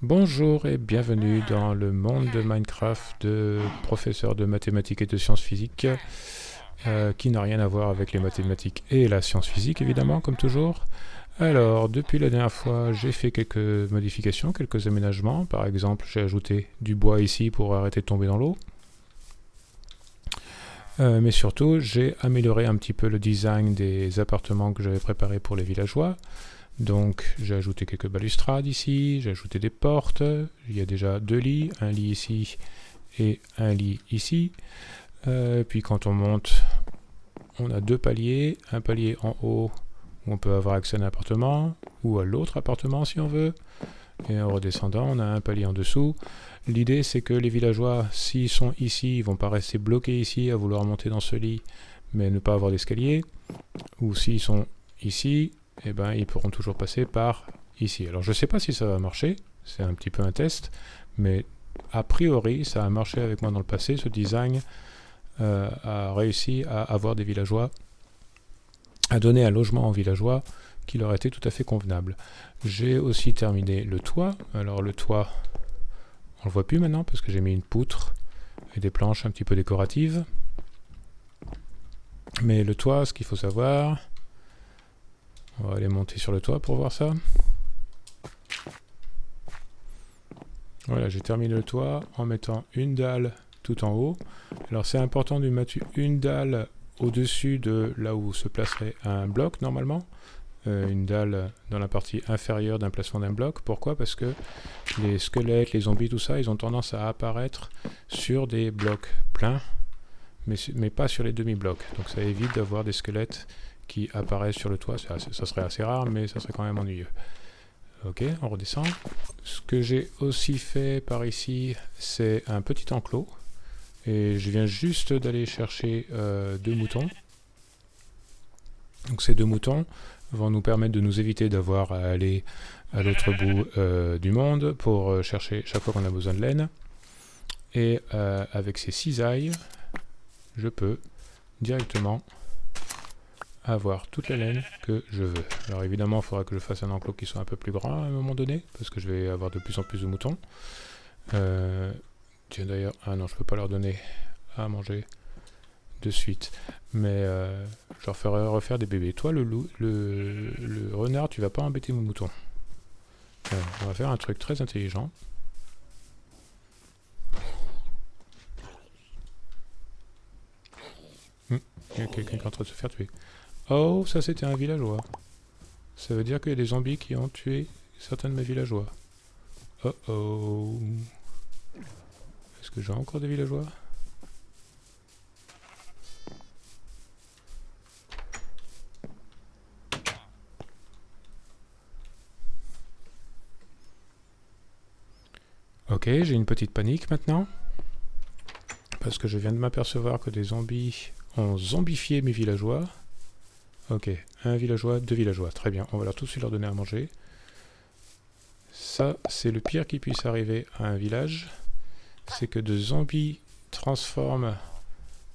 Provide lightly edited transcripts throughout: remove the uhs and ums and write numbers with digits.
Bonjour et bienvenue dans le monde de Minecraft de professeur de mathématiques et de sciences physiques qui n'a rien à voir avec les mathématiques et la science physique évidemment comme toujours. Alors depuis la dernière fois j'ai fait quelques modifications, quelques aménagements. Par exemple j'ai ajouté du bois ici pour arrêter de tomber dans l'eau. Mais surtout j'ai amélioré un petit peu le design des appartements que j'avais préparés pour les villageois. Donc j'ai ajouté quelques balustrades ici, j'ai ajouté des portes, il y a déjà 2 lits, un lit ici et un lit ici. Puis quand on monte, on a 2 paliers, un palier en haut où on peut avoir accès à un appartement ou à l'autre appartement si on veut. Et en redescendant, on a un palier en dessous. L'idée c'est que les villageois, s'ils sont ici, ils vont pas rester bloqués ici à vouloir monter dans ce lit mais ne pas avoir d'escalier. Ou s'ils sont ici, eh ben, ils pourront toujours passer par ici. Alors je ne sais pas si ça va marcher, c'est un petit peu un test, mais a priori ça a marché avec moi dans le passé. Ce design a réussi à avoir des villageois, à donner un logement aux villageois qui leur était tout à fait convenable. J'ai aussi terminé le toit. Alors le toit, on le voit plus maintenant parce que j'ai mis une poutre et des planches un petit peu décoratives. Mais le toit, ce qu'il faut savoir, on va aller monter sur le toit pour voir ça. Voilà, j'ai terminé le toit en mettant une dalle tout en haut. Alors c'est important de mettre une dalle au-dessus de là où se placerait un bloc normalement. Une dalle dans la partie inférieure d'un placement d'un bloc. Pourquoi? Parce que les squelettes, les zombies, tout ça, ils ont tendance à apparaître sur des blocs pleins, mais pas sur les demi-blocs. Donc ça évite d'avoir des squelettes qui apparaissent sur le toit. Ça serait assez rare, mais ça serait quand même ennuyeux. Ok, on redescend. Ce que j'ai aussi fait par ici, c'est un petit enclos. Et je viens juste d'aller chercher 2 moutons. Donc ces 2 moutons vont nous permettre de nous éviter d'avoir à aller à l'autre bout du monde pour chercher chaque fois qu'on a besoin de laine. Et avec ces cisailles, je peux directement avoir toute la laine que je veux. Alors évidemment, il faudra que je fasse un enclos qui soit un peu plus grand à un moment donné, parce que je vais avoir de plus en plus de moutons. Tiens d'ailleurs, ah non, je peux pas leur donner à manger de suite, mais je leur ferai refaire des bébés. Toi, le renard, tu vas pas embêter mon mouton. On va faire un truc très intelligent. Il y a quelqu'un qui est en train de se faire tuer. Oh, ça c'était un villageois. Ça veut dire qu'il y a des zombies qui ont tué certains de mes villageois. Oh oh. Est-ce que j'ai encore des villageois? Ok, j'ai une petite panique maintenant. Parce que je viens de m'apercevoir que des zombies ont zombifié mes villageois. Ok, un villageois, 2 villageois. Très bien, on va leur tout de suite leur donner à manger. Ça, c'est le pire qui puisse arriver à un village. C'est que de zombies transforment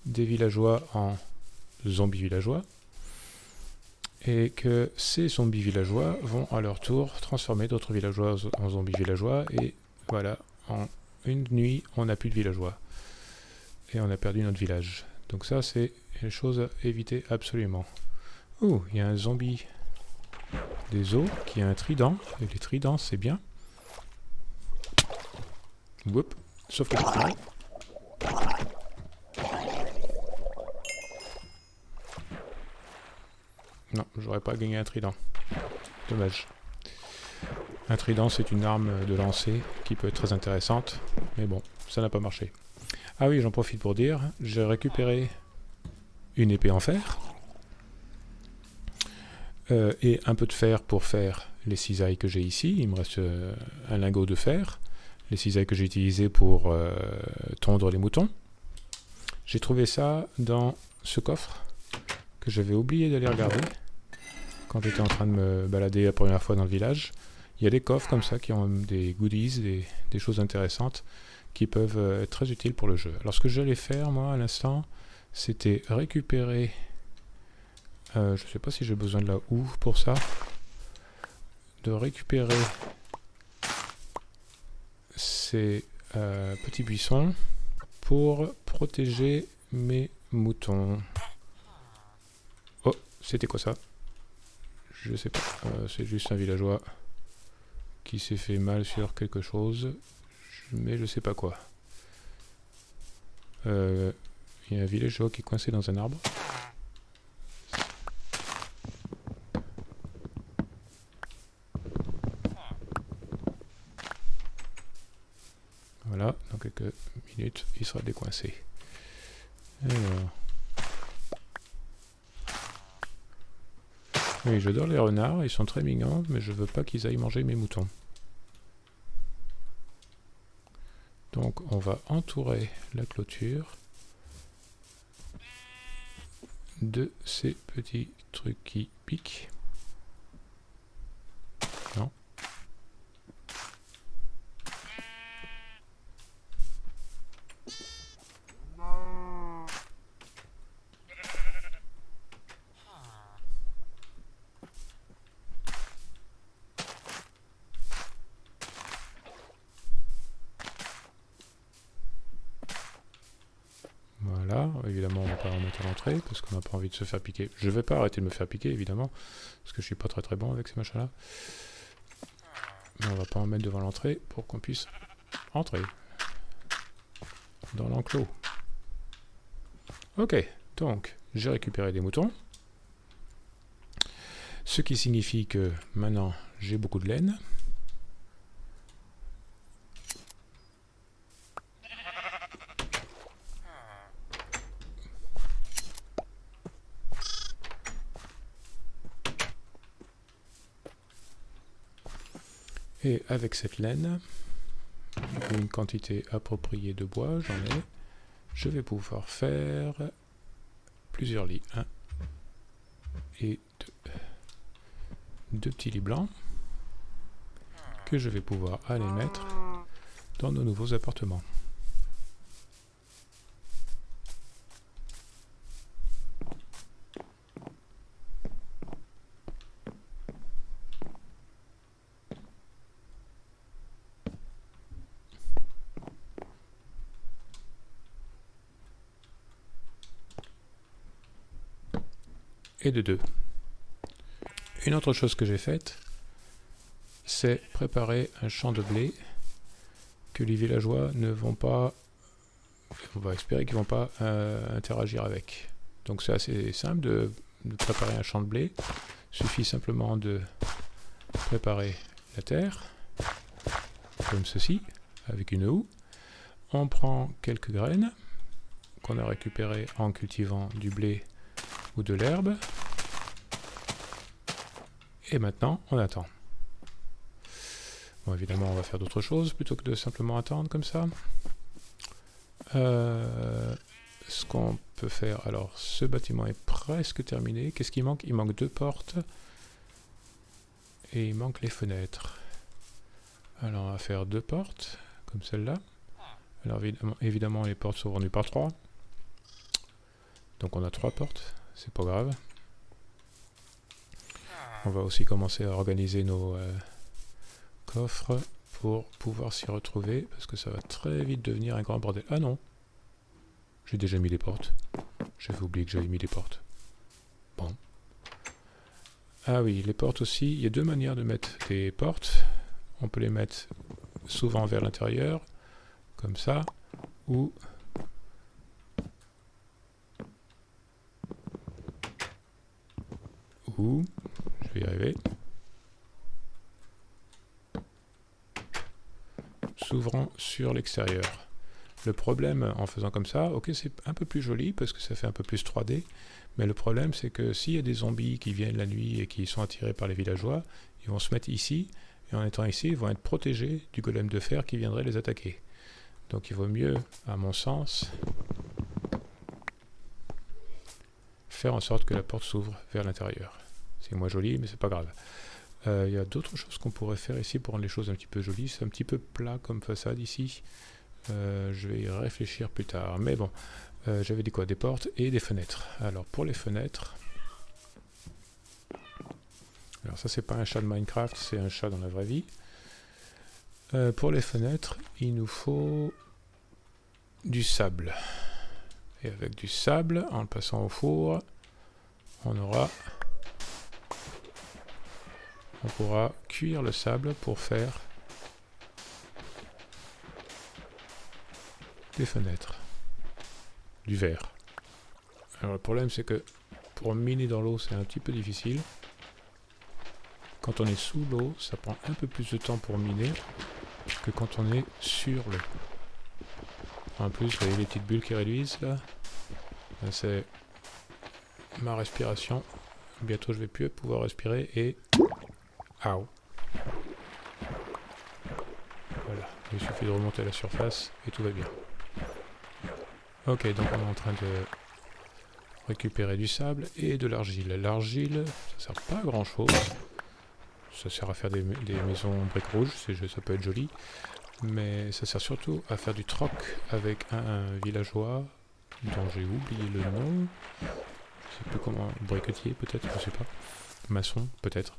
des villageois en zombies villageois. Et que ces zombies villageois vont à leur tour transformer d'autres villageois en zombies villageois. Et voilà, en une nuit, on n'a plus de villageois. Et on a perdu notre village. Donc ça, c'est une chose à éviter absolument. Oh, il y a un zombie des eaux qui a un trident. Et les tridents, c'est bien. Whoop. Sauf que je suis mort. Non, j'aurais pas gagné un trident. Dommage. Un trident, c'est une arme de lancer qui peut être très intéressante. Mais bon, ça n'a pas marché. Ah oui, j'en profite pour dire, j'ai récupéré une épée en fer. Et un peu de fer pour faire les cisailles que j'ai ici. Il me reste un lingot de fer. Les cisailles que j'ai utilisées pour tondre les moutons. J'ai trouvé ça dans ce coffre que j'avais oublié d'aller regarder quand j'étais en train de me balader la première fois dans le village. Il y a des coffres comme ça qui ont des goodies, des choses intéressantes qui peuvent être très utiles pour le jeu. Alors ce que j'allais faire moi à l'instant, c'était récupérer... je ne sais pas si j'ai besoin de la houe pour ça. De récupérer ces petits buissons pour protéger mes moutons. Oh, c'était quoi ça? Je sais pas. C'est juste un villageois qui s'est fait mal sur quelque chose, mais je sais pas quoi. Il y a un villageois qui est coincé dans un arbre. Voilà, dans quelques minutes, il sera décoincé. Alors. Oui, j'adore les renards, ils sont très mignons, mais je veux pas qu'ils aillent manger mes moutons. Donc on va entourer la clôture de ces petits trucs qui piquent. Non. Voilà, évidemment on va pas en mettre à l'entrée parce qu'on n'a pas envie de se faire piquer. Je vais pas arrêter de me faire piquer évidemment, parce que je suis pas très bon avec ces machins là. Mais on va pas en mettre devant l'entrée pour qu'on puisse entrer dans l'enclos. Ok, donc j'ai récupéré des moutons. Ce qui signifie que maintenant j'ai beaucoup de laine. Et avec cette laine, une quantité appropriée de bois, j'en ai, je vais pouvoir faire plusieurs lits. Un et deux petits lits blancs que je vais pouvoir aller mettre dans nos nouveaux appartements. Et de deux. Une autre chose que j'ai faite, c'est préparer un champ de blé que les villageois ne vont pas, on va espérer qu'ils ne vont pas interagir avec. Donc c'est assez simple de préparer un champ de blé. Il suffit simplement de préparer la terre, comme ceci, avec une houe. On prend quelques graines qu'on a récupérées en cultivant du blé ou de l'herbe. Et maintenant, on attend. Bon, évidemment, on va faire d'autres choses plutôt que de simplement attendre comme ça. Ce qu'on peut faire, alors ce bâtiment est presque terminé. Qu'est-ce qu'il manque? Il manque 2 portes et il manque les fenêtres. Alors on va faire 2 portes comme celle-là. Alors évidemment les portes sont vendues par 3. Donc on a 3 portes, c'est pas grave. On va aussi commencer à organiser nos coffres pour pouvoir s'y retrouver, parce que ça va très vite devenir un grand bordel. Ah non, j'ai déjà mis les portes. J'avais oublié que j'avais mis les portes. Bon. Ah oui, les portes aussi, il y a 2 manières de mettre des portes. On peut les mettre souvent vers l'intérieur, comme ça, ou je vais y arriver, s'ouvrant sur l'extérieur. Le problème en faisant comme ça, ok, c'est un peu plus joli parce que ça fait un peu plus 3D, mais le problème c'est que s'il y a des zombies qui viennent la nuit et qui sont attirés par les villageois, ils vont se mettre ici, et en étant ici, ils vont être protégés du golem de fer qui viendrait les attaquer. Donc il vaut mieux, à mon sens, faire en sorte que la porte s'ouvre vers l'intérieur. C'est moins joli, mais c'est pas grave. Il y a d'autres choses qu'on pourrait faire ici pour rendre les choses un petit peu jolies. C'est un petit peu plat comme façade ici. Je vais y réfléchir plus tard. Mais bon, j'avais dit quoi? Des portes et des fenêtres. Alors pour les fenêtres... Alors ça c'est pas un chat de Minecraft, c'est un chat dans la vraie vie. Pour les fenêtres, il nous faut du sable. Et avec du sable, en le passant au four, on pourra cuire le sable pour faire des fenêtres. Du verre. Alors le problème c'est que pour miner dans l'eau c'est un petit peu difficile. Quand on est sous l'eau, ça prend un peu plus de temps pour miner que quand on est sur l'eau. En plus, vous voyez les petites bulles qui réduisent là. C'est ma respiration. Bientôt je vais plus pouvoir respirer et... Aouh. Voilà, il suffit de remonter à la surface et tout va bien. Ok, donc on est en train de récupérer du sable et de l'argile. L'argile, ça sert pas à grand chose. Ça sert à faire des maisons briques rouges, ça peut être joli. Mais ça sert surtout à faire du troc avec un villageois dont j'ai oublié le nom. Je sais plus comment, briquetier peut-être, je sais pas. Maçon peut-être.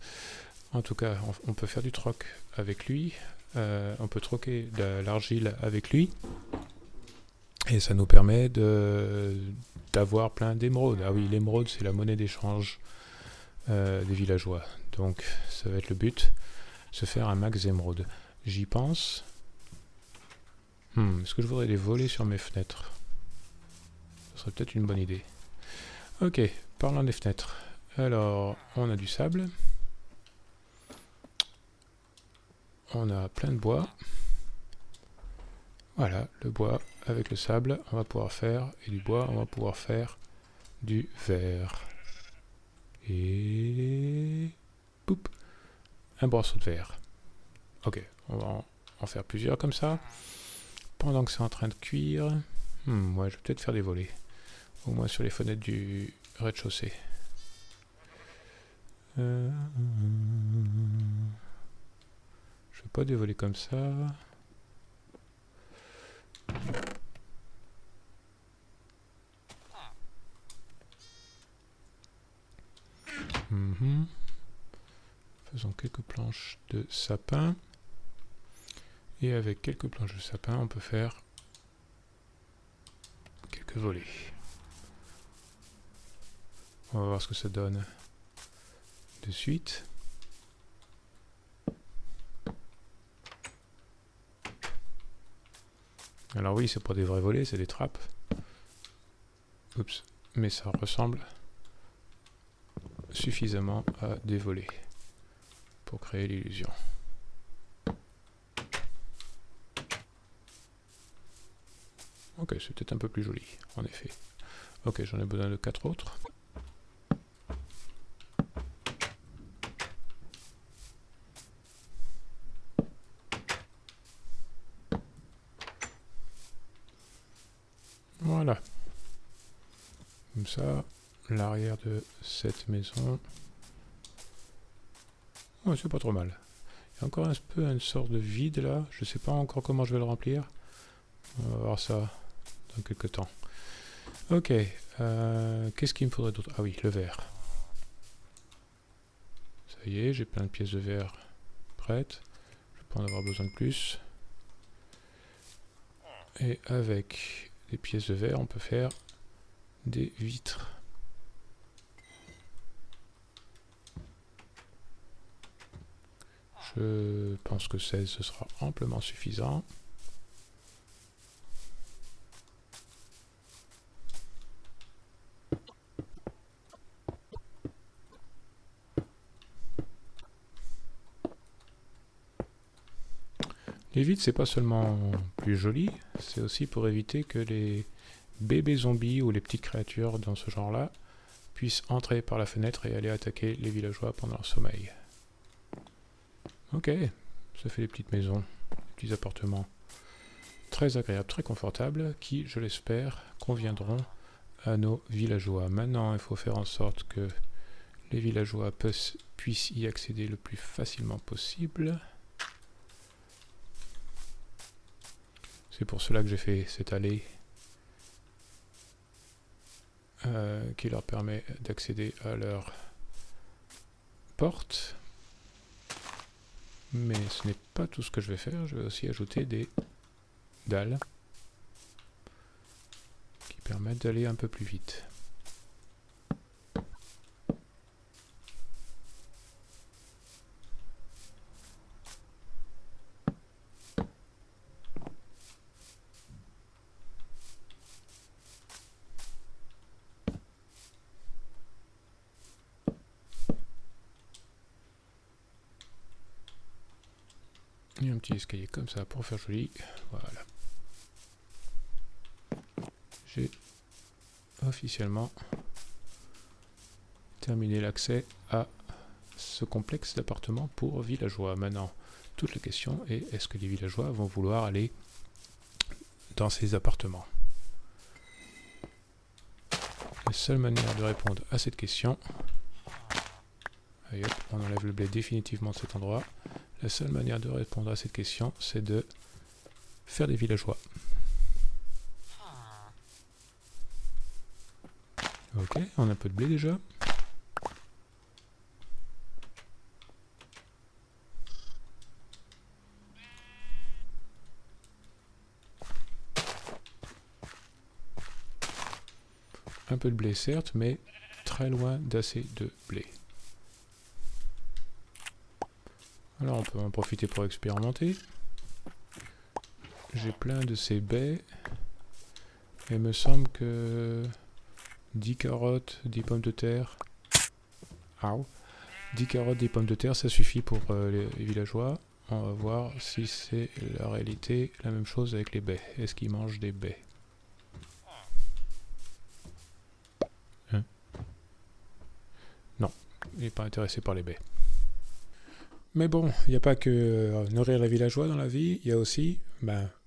En tout cas, on peut faire du troc avec lui. On peut troquer de l'argile avec lui. Et ça nous permet d'avoir plein d'émeraudes. Ah oui, l'émeraude, c'est la monnaie d'échange des villageois. Donc, ça va être le but, se faire un max d'émeraudes. J'y pense. Est-ce que je voudrais les voler sur mes fenêtres? Ce serait peut-être une bonne idée. Ok, parlons des fenêtres. Alors, on a du sable. On a plein de bois. Voilà, le bois avec le sable, on va pouvoir faire, et du bois, on va pouvoir faire du verre. Et... Poup, un brosseur de verre. Ok, on va en faire plusieurs comme ça. Pendant que c'est en train de cuire, ouais, je vais peut-être faire des volets. Au moins sur les fenêtres du rez-de-chaussée. Je ne veux pas des volets comme ça. Faisons quelques planches de sapin. Et avec quelques planches de sapin, on peut faire quelques volets. On va voir ce que ça donne de suite. Alors oui, c'est pas des vrais volets, c'est des trappes. Oups, mais ça ressemble suffisamment à des volets pour créer l'illusion. Ok, c'est peut-être un peu plus joli, en effet. Ok, j'en ai besoin de 4 autres. Voilà. Comme ça, l'arrière de cette maison... Oh, c'est pas trop mal. Il y a encore un peu une sorte de vide là. Je sais pas encore comment je vais le remplir. On va voir ça dans quelques temps. Ok. Qu'est-ce qu'il me faudrait d'autre? Ah oui, le verre. Ça y est, j'ai plein de pièces de verre prêtes. Je vais pas en avoir besoin de plus. Et avec des pièces de verre, on peut faire des vitres. Je pense que 16, ce sera amplement suffisant. Les vitres, c'est pas seulement plus joli, c'est aussi pour éviter que les bébés zombies ou les petites créatures dans ce genre-là puissent entrer par la fenêtre et aller attaquer les villageois pendant leur sommeil. Ok, ça fait des petites maisons, des petits appartements très agréables, très confortables, qui, je l'espère, conviendront à nos villageois. Maintenant, il faut faire en sorte que les villageois puissent y accéder le plus facilement possible. C'est pour cela que j'ai fait cette allée qui leur permet d'accéder à leur porte. Mais ce n'est pas tout ce que je vais faire, je vais aussi ajouter des dalles qui permettent d'aller un peu plus vite. Et un petit escalier comme ça pour faire joli. Voilà. J'ai officiellement terminé l'accès à ce complexe d'appartements pour villageois. Maintenant, toute la question est, est-ce que les villageois vont vouloir aller dans ces appartements? La seule manière de répondre à cette question, allez hop, on enlève le blé définitivement de cet endroit. La seule manière de répondre à cette question, c'est de faire des villageois. Ok, on a un peu de blé déjà. Un peu de blé certes, mais très loin d'assez de blé. Alors on peut en profiter pour expérimenter. J'ai plein de ces baies. Et il me semble que 10 carottes, 10 pommes de terre. 10 carottes, 10 pommes de terre, ça suffit pour les villageois. On va voir si c'est la réalité, la même chose avec les baies. Est-ce qu'ils mangent des baies? Non, il n'est pas intéressé par les baies. Mais bon, il n'y a pas que nourrir les villageois dans la vie, il y a aussi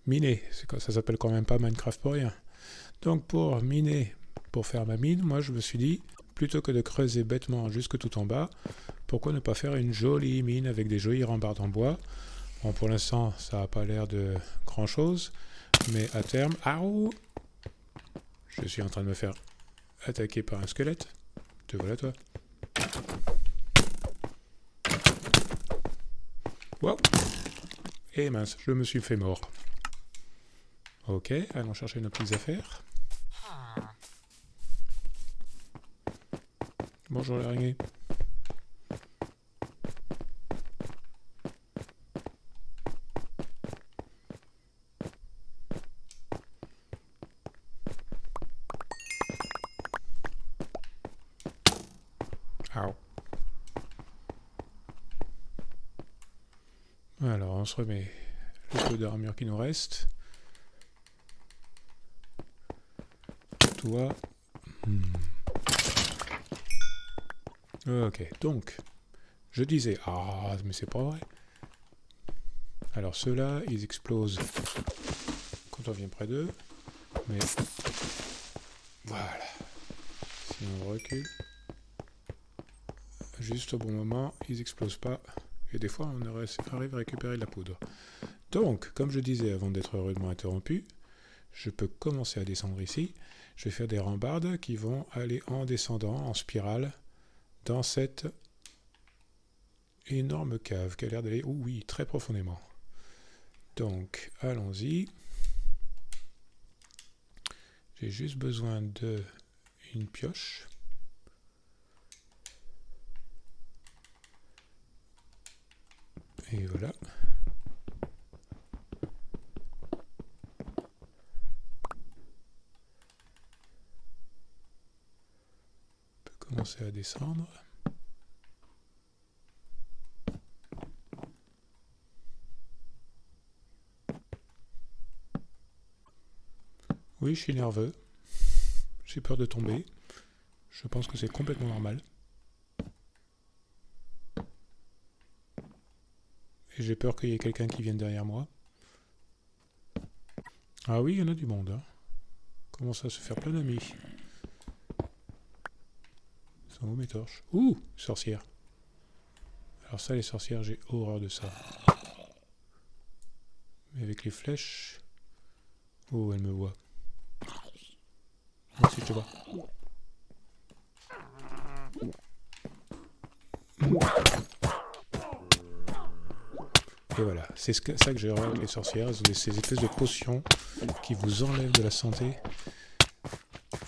miner. Ça s'appelle quand même pas Minecraft pour rien. Donc pour miner, pour faire ma mine, moi je me suis dit, plutôt que de creuser bêtement jusque tout en bas, pourquoi ne pas faire une jolie mine avec des jolies rambardes en bois? Bon, pour l'instant, ça n'a pas l'air de grand chose, mais à terme, je suis en train de me faire attaquer par un squelette. Te voilà toi. Wow. Et mince, je me suis fait mort. Ok, allons chercher nos petites affaires. Bonjour l'araignée. Alors on se remet le peu d'armure qui nous reste. Toi. Ok, donc, je disais, mais c'est pas vrai. Alors ceux-là, ils explosent quand on vient près d'eux, mais voilà. Si on recule, juste au bon moment, ils explosent pas, et des fois on arrive à récupérer de la poudre. Donc, comme je disais avant d'être rudement interrompu, je peux commencer à descendre ici. Je vais faire des rambardes qui vont aller en descendant en spirale dans cette énorme cave qui a l'air d'aller, oui, très profondément. Donc, allons-y. J'ai juste besoin d'une pioche. Et voilà. On peut commencer à descendre. Oui, je suis nerveux. J'ai peur de tomber. Je pense que c'est complètement normal. Et j'ai peur qu'il y ait quelqu'un qui vienne derrière moi. Ah oui, il y en a du monde. Hein. Commence à se faire plein d'amis. Sont où mes torches? Ouh, sorcière. Alors ça, les sorcières, j'ai horreur de ça. Mais avec les flèches... Oh, elle me voit. Moi aussi, je te vois. Et voilà, c'est ça que j'ai horreur avec les sorcières, ces espèces de potions qui vous enlèvent de la santé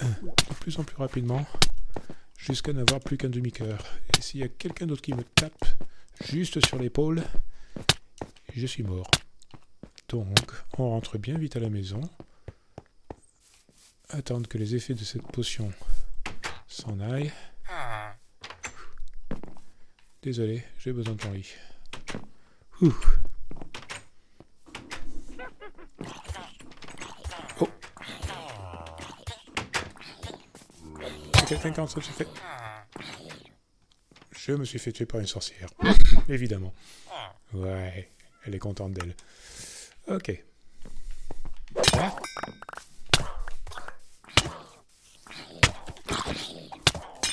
de plus en plus rapidement, jusqu'à n'avoir plus qu'un demi-cœur. Et s'il y a quelqu'un d'autre qui me tape juste sur l'épaule, je suis mort. Donc, on rentre bien vite à la maison, attendre que les effets de cette potion s'en aillent. Désolé, j'ai besoin de ton lit. Ouh. Oh. C'est quelqu'un qui est en train de se faire... Je me suis fait tuer par une sorcière. Évidemment. Ouais, elle est contente d'elle. Ok. Ah.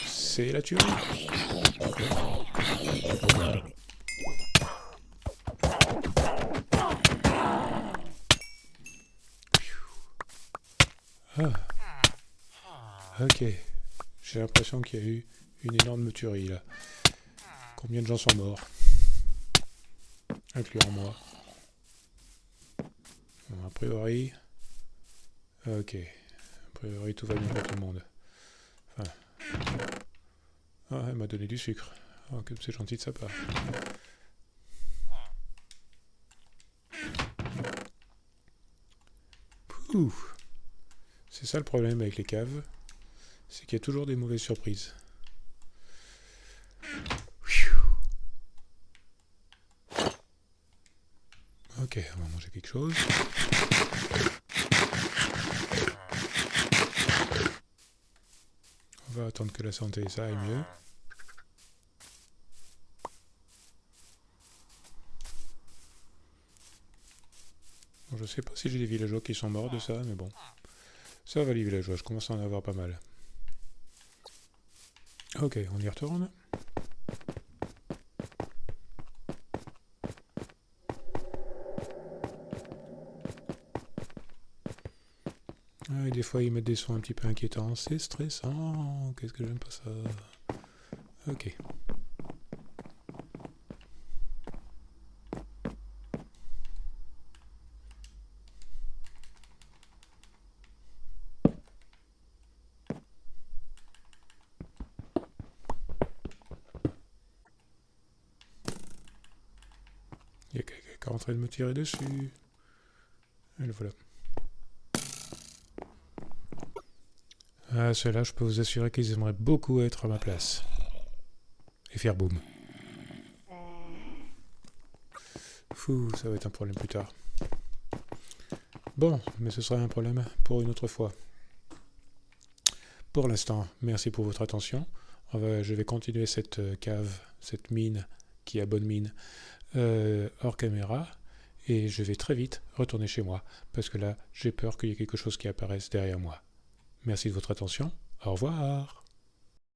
C'est la tuerie. Ah. Ok. J'ai l'impression qu'il y a eu une énorme tuerie là. Combien de gens sont morts? Incluant moi. Bon, a priori... Ok. A priori tout va bien pour tout le monde. Enfin... Ah, elle m'a donné du sucre. Oh, comme c'est gentil de sa part. Pouh. C'est ça le problème avec les caves. C'est qu'il y a toujours des mauvaises surprises. Ok, on va manger quelque chose. On va attendre que la santé ça aille mieux. Bon, je sais pas si j'ai des villageois qui sont morts de ça, mais bon. Ça va les villageois, je commence à en avoir pas mal. Ok, on y retourne. Ah, et des fois ils mettent des sons un petit peu inquiétants, c'est stressant, qu'est-ce que j'aime pas ça. Ok. Il y a quelqu'un qui est en train de me tirer dessus. Et le voilà. Ah, ceux-là, je peux vous assurer qu'ils aimeraient beaucoup être à ma place. Et faire boum. Fou, ça va être un problème plus tard. Bon, mais ce sera un problème pour une autre fois. Pour l'instant, merci pour votre attention. Je vais continuer cette cave, cette mine, qui a bonne mine, hors caméra. Et je vais très vite retourner chez moi. Parce que là, j'ai peur qu'il y ait quelque chose qui apparaisse derrière moi. Merci de votre attention. Au revoir.